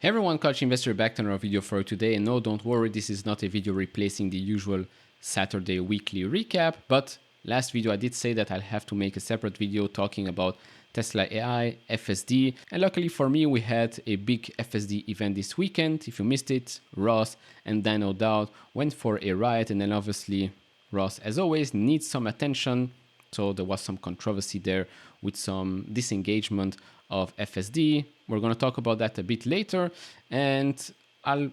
Hey everyone, Coach Investor back to another video for today. And no, don't worry, this is not a video replacing the usual Saturday weekly recap. But last video I did say that I'll have to make a separate video talking about Tesla AI, FSD. And luckily for me, we had a big FSD event this weekend. If you missed it, Ross and Dan No Doubt went for a ride. And then obviously Ross, as always, needs some attention. So there was some controversy there with some disengagement of FSD. We're going to talk about that a bit later, and I'll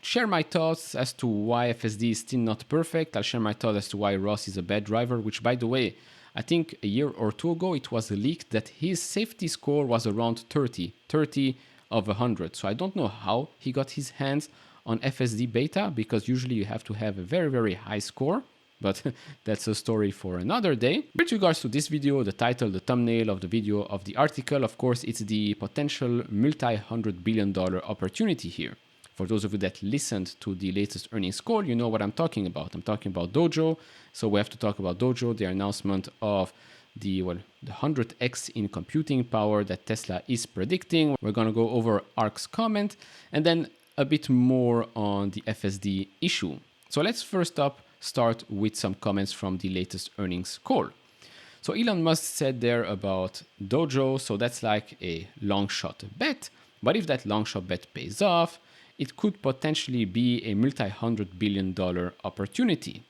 share my thoughts as to why FSD is still not perfect. I'll share my thoughts as to why Ross is a bad driver, which, by the way, I think a year or two ago it was leaked that his safety score was around 30 of 100. So I don't know how he got his hands on FSD Beta, because usually you have to have a very, very high score. But that's a story for another day. With regards to this video, the title, the thumbnail of the video, of the article, of course, it's the potential multi-$100 billion opportunity here. For those of you that listened to the latest earnings call, you know what I'm talking about. I'm talking about Dojo. So we have to talk about Dojo, the announcement of the 100x in computing power that Tesla is predicting. We're going to go over ARK's comment and then a bit more on the FSD issue. So let's first up start with some comments from the latest earnings call. So Elon Musk said there about Dojo, so that's like a long shot bet, but if that long shot bet pays off, it could potentially be a multi-$100 billion opportunity.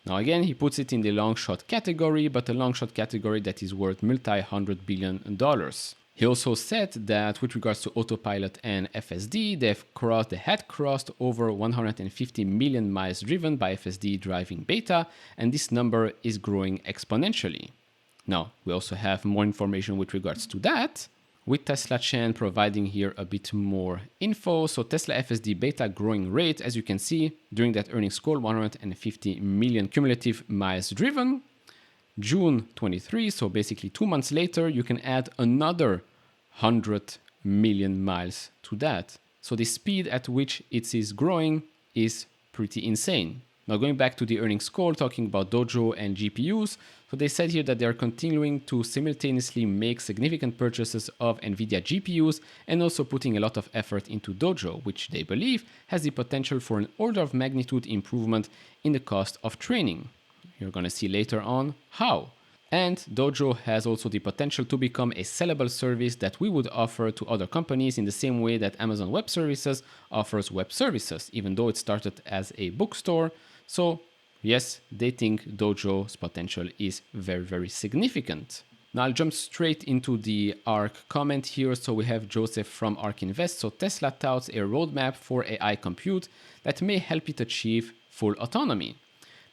Now again, he puts it in the long shot category, but a long shot category that is worth multi-$100 billion. He also said that with regards to autopilot and FSD, they had crossed over 150 million miles driven by FSD driving beta, and this number is growing exponentially. Now, we also have more information with regards to that, with Tesla Chan providing here a bit more info. So Tesla FSD beta growing rate, as you can see, during that earnings call, 150 million cumulative miles driven. June 23, so basically 2 months later, you can add another 100 million miles to that. So the speed at which it is growing is pretty insane. Now going back to the earnings call, talking about Dojo and GPUs, so they said here that they are continuing to simultaneously make significant purchases of NVIDIA GPUs and also putting a lot of effort into Dojo, which they believe has the potential for an order of magnitude improvement in the cost of training. You're going to see later on how. And Dojo has also the potential to become a sellable service that we would offer to other companies in the same way that Amazon Web Services offers web services, even though it started as a bookstore. So yes, they think Dojo's potential is very, very significant. Now I'll jump straight into the ARK comment here. So we have Joseph from ARK Invest. So Tesla touts a roadmap for AI compute that may help it achieve full autonomy.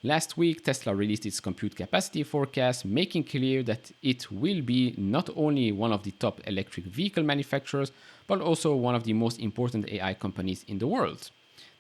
Last week, Tesla released its compute capacity forecast, making clear that it will be not only one of the top electric vehicle manufacturers, but also one of the most important AI companies in the world.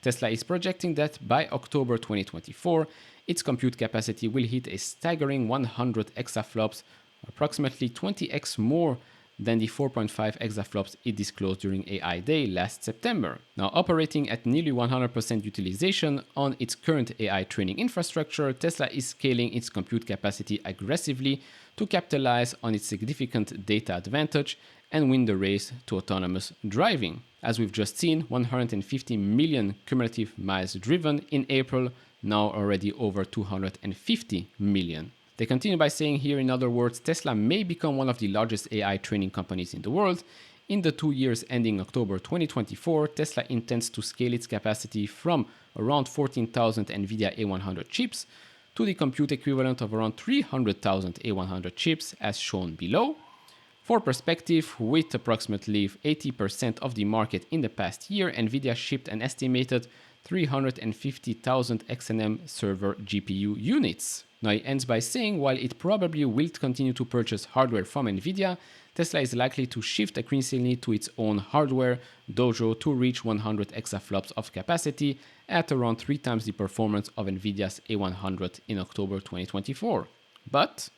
Tesla is projecting that by October 2024, its compute capacity will hit a staggering 100 exaflops, approximately 20x more than the 4.5 exaflops it disclosed during AI Day last September. Now, operating at nearly 100% utilization on its current AI training infrastructure, Tesla is scaling its compute capacity aggressively to capitalize on its significant data advantage and win the race to autonomous driving. As we've just seen, 150 million cumulative miles driven in April, now already over 250 million. They continue by saying here, in other words, Tesla may become one of the largest AI training companies in the world. In the 2 years ending October 2024, Tesla intends to scale its capacity from around 14,000 NVIDIA A100 chips to the compute equivalent of around 300,000 A100 chips, as shown below. For perspective, with approximately 80% of the market in the past year, NVIDIA shipped an estimated 350,000 XNM server GPU units. Now it ends by saying, while it probably will continue to purchase hardware from NVIDIA, Tesla is likely to shift increasingly to its own hardware, Dojo, to reach 100 exaflops of capacity at around 3 times the performance of NVIDIA's A100 in October 2024. But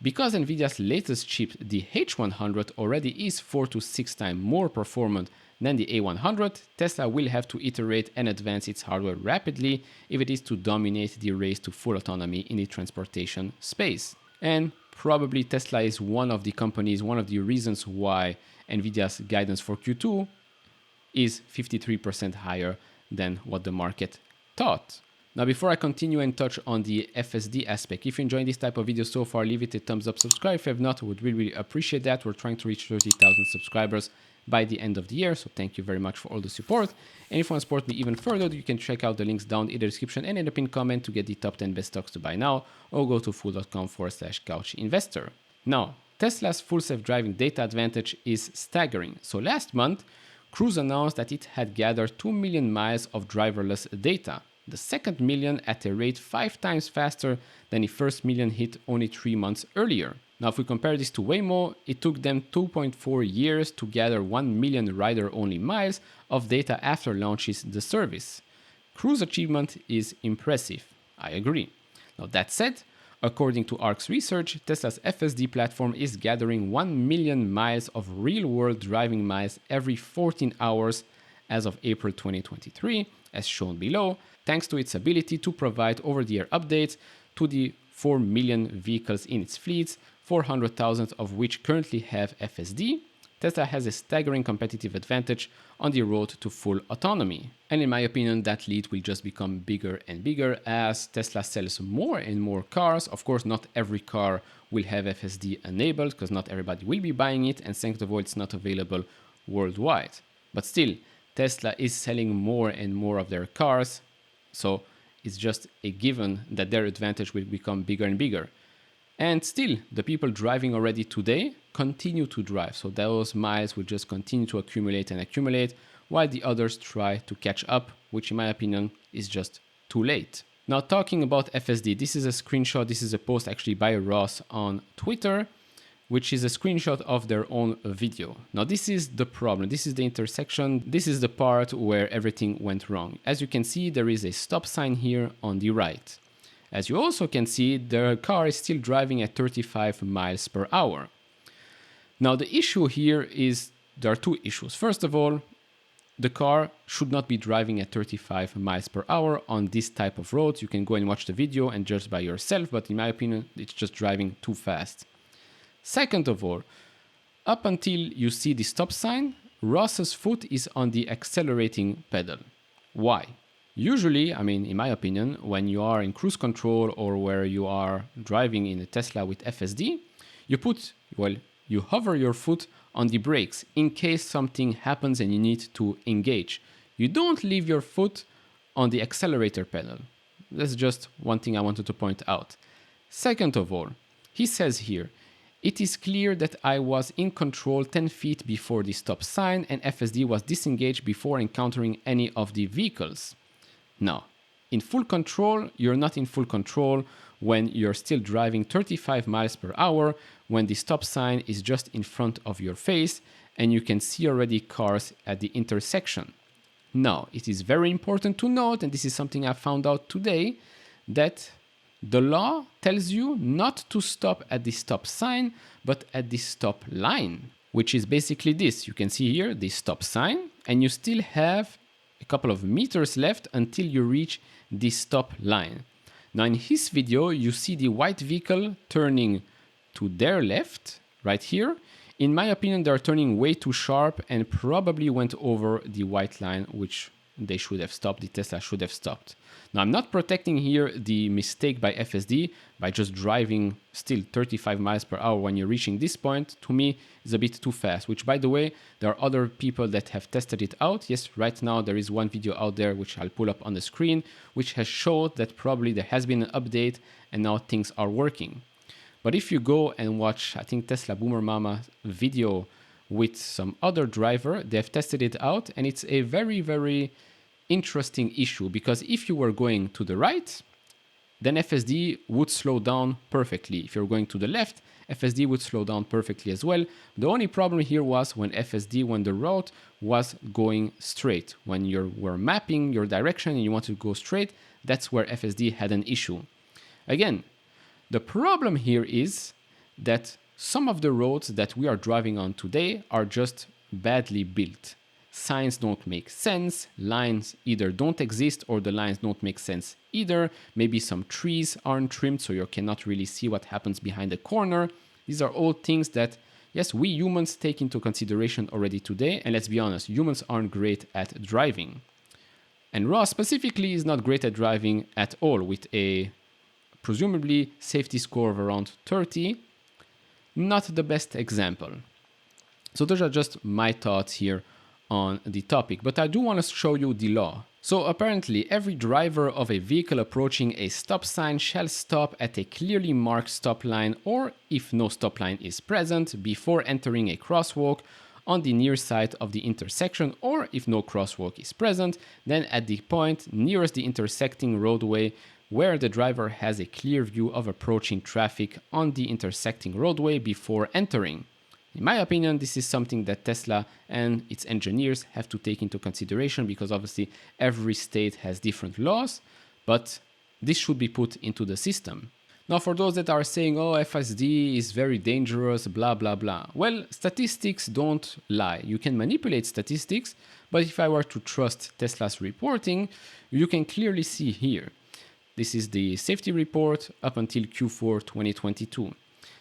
because NVIDIA's latest chip, the H100, already is 4 to 6 times more performant than the A100, Tesla will have to iterate and advance its hardware rapidly if it is to dominate the race to full autonomy in the transportation space. And probably Tesla is one of the companies, one of the reasons why NVIDIA's guidance for Q2 is 53% higher than what the market thought. Now, before I continue and touch on the FSD aspect, if you're enjoying this type of video so far, leave it a thumbs up, subscribe if you have not, I would really appreciate that. We're trying to reach 30,000 subscribers by the end of the year, so thank you very much for all the support. And if you want to support me even further, you can check out the links down in the description and in the pinned comment to get the top 10 best stocks to buy now, or go to fool.com/couchinvestor. Now, Tesla's full self-driving data advantage is staggering. So last month, Cruise announced that it had gathered 2 million miles of driverless data, the second million at a rate 5 times faster than the first million hit only 3 months earlier. Now, if we compare this to Waymo, it took them 2.4 years to gather 1 million rider-only miles of data after launches the service. Cruise achievement is impressive, I agree. Now, that said, according to ARK's research, Tesla's FSD platform is gathering 1 million miles of real-world driving miles every 14 hours as of April 2023, as shown below, thanks to its ability to provide over-the-air updates to the 4 million vehicles in its fleets, 400,000 of which currently have FSD. Tesla has a staggering competitive advantage on the road to full autonomy. And in my opinion, that lead will just become bigger and bigger as Tesla sells more and more cars. Of course, not every car will have FSD enabled because not everybody will be buying it, and second of all, it's not available worldwide. But still, Tesla is selling more and more of their cars, so it's just a given that their advantage will become bigger and bigger. And still, the people driving already today continue to drive. So those miles will just continue to accumulate and accumulate while the others try to catch up, which in my opinion is just too late. Now, talking about FSD, this is a screenshot. This is a post actually by Ross on Twitter, which is a screenshot of their own video. Now, this is the problem. This is the intersection. This is the part where everything went wrong. As you can see, there is a stop sign here on the right. As you also can see, the car is still driving at 35 miles per hour. Now, the issue here is there are two issues. First of all, the car should not be driving at 35 miles per hour on this type of roads. You can go and watch the video and judge by yourself, but in my opinion, it's just driving too fast. Second of all, up until you see the stop sign, Ross's foot is on the accelerating pedal. Why? Usually, I mean, in my opinion, when you are in cruise control or where you are driving in a Tesla with FSD, you hover your foot on the brakes in case something happens and you need to engage. You don't leave your foot on the accelerator pedal. That's just one thing I wanted to point out. Second of all, he says here, it is clear that I was in control 10 feet before the stop sign and FSD was disengaged before encountering any of the vehicles. Now, in full control, you're not in full control when you're still driving 35 miles per hour, when the stop sign is just in front of your face and you can see already cars at the intersection. Now, it is very important to note, and this is something I found out today, that the law tells you not to stop at the stop sign, but at the stop line, which is basically this. You can see here the stop sign, and you still have a couple of meters left until you reach the stop line. Now, in his video, you see the white vehicle turning to their left, right here. In my opinion, they're turning way too sharp and probably went over the white line, which they should have stopped, the Tesla should have stopped. Now, I'm not protecting here the mistake by FSD by just driving still 35 miles per hour when you're reaching this point. To me, is a bit too fast, which, by the way, there are other people that have tested it out. Yes, right now there is one video out there, which I'll pull up on the screen, which has showed that probably there has been an update and now things are working. But if you go and watch, I think Tesla Boomer Mama video with some other driver, they've tested it out, and it's a very, very interesting issue, because if you were going to the right, then FSD would slow down perfectly. If you're going to the left, FSD would slow down perfectly as well. The only problem here was when the route was going straight. When you were mapping your direction and you wanted to go straight, that's where FSD had an issue. Again, the problem here is that some of the roads that we are driving on today are just badly built. Signs don't make sense, lines either don't exist or the lines don't make sense either. Maybe some trees aren't trimmed so you cannot really see what happens behind the corner. These are all things that Yes, we humans take into consideration already today, and let's be honest, humans aren't great at driving. And Ross specifically is not great at driving at all, with a presumably safety score of around 30. Not the best example. So those are just my thoughts here on the topic, but I do want to show you the law. So apparently every driver of a vehicle approaching a stop sign shall stop at a clearly marked stop line, or if no stop line is present, before entering a crosswalk on the near side of the intersection, or if no crosswalk is present, then at the point nearest the intersecting roadway where the driver has a clear view of approaching traffic on the intersecting roadway before entering. In my opinion, this is something that Tesla and its engineers have to take into consideration, because obviously every state has different laws, but this should be put into the system. Now, for those that are saying, oh, FSD is very dangerous, blah, blah, blah. Well, statistics don't lie. You can manipulate statistics, but if I were to trust Tesla's reporting, you can clearly see here. This is the safety report up until Q4 2022.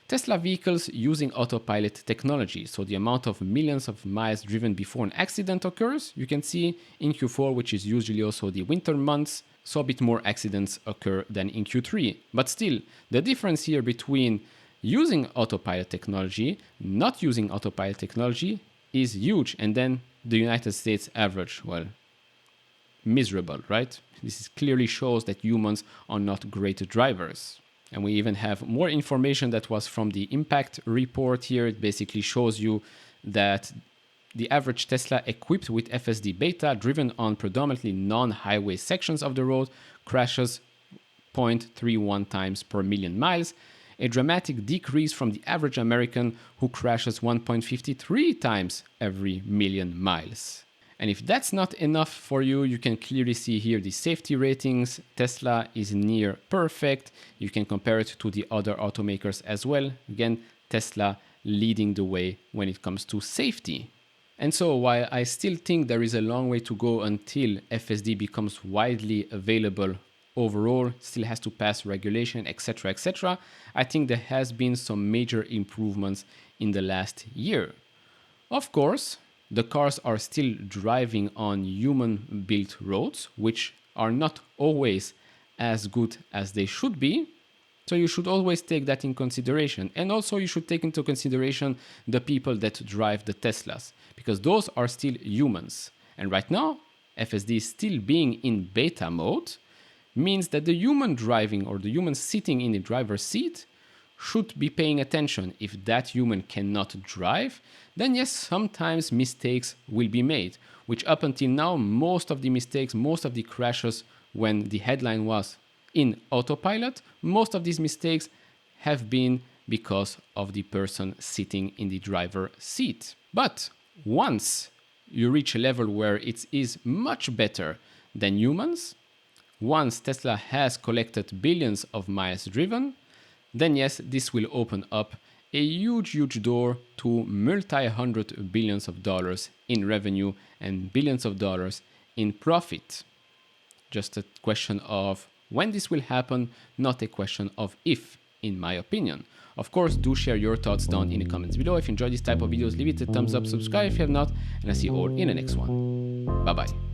Tesla vehicles using autopilot technology, so the amount of millions of miles driven before an accident occurs, you can see in Q4, which is usually also the winter months, so a bit more accidents occur than in Q3. But still, the difference here between using autopilot technology, not using autopilot technology, is huge. And then the United States average, well, miserable, right? This clearly shows that humans are not great drivers. And we even have more information that was from the impact report here. It basically shows you that the average Tesla equipped with FSD Beta, driven on predominantly non-highway sections of the road, crashes 0.31 times per million miles, a dramatic decrease from the average American who crashes 1.53 times every million miles. And if that's not enough for you, you can clearly see here the safety ratings. Tesla is near perfect. You can compare it to the other automakers as well. Again, Tesla leading the way when it comes to safety. And so while I still think there is a long way to go until FSD becomes widely available overall, still has to pass regulation, etc., I think there has been some major improvements in the last year. Of course, the cars are still driving on human-built roads, which are not always as good as they should be. So you should always take that in consideration. And also you should take into consideration the people that drive the Teslas, because those are still humans. And right now, FSD still being in beta mode means that the human driving, or the human sitting in the driver's seat, should be paying attention. If that human cannot drive, then yes, sometimes mistakes will be made, which up until now, most of the mistakes, most of the crashes when the headline was in autopilot, most of these mistakes have been because of the person sitting in the driver's seat. But once you reach a level where it is much better than humans, once Tesla has collected billions of miles driven, then yes, this will open up a huge door to multi-hundred billions of dollars in revenue and billions of dollars in profit. Just a question of when this will happen, not a question of if, in my opinion. Of course, do share your thoughts down in the comments below. If you enjoy this type of videos, leave it a thumbs up, subscribe if you have not, and I'll see you all in the next one. Bye bye.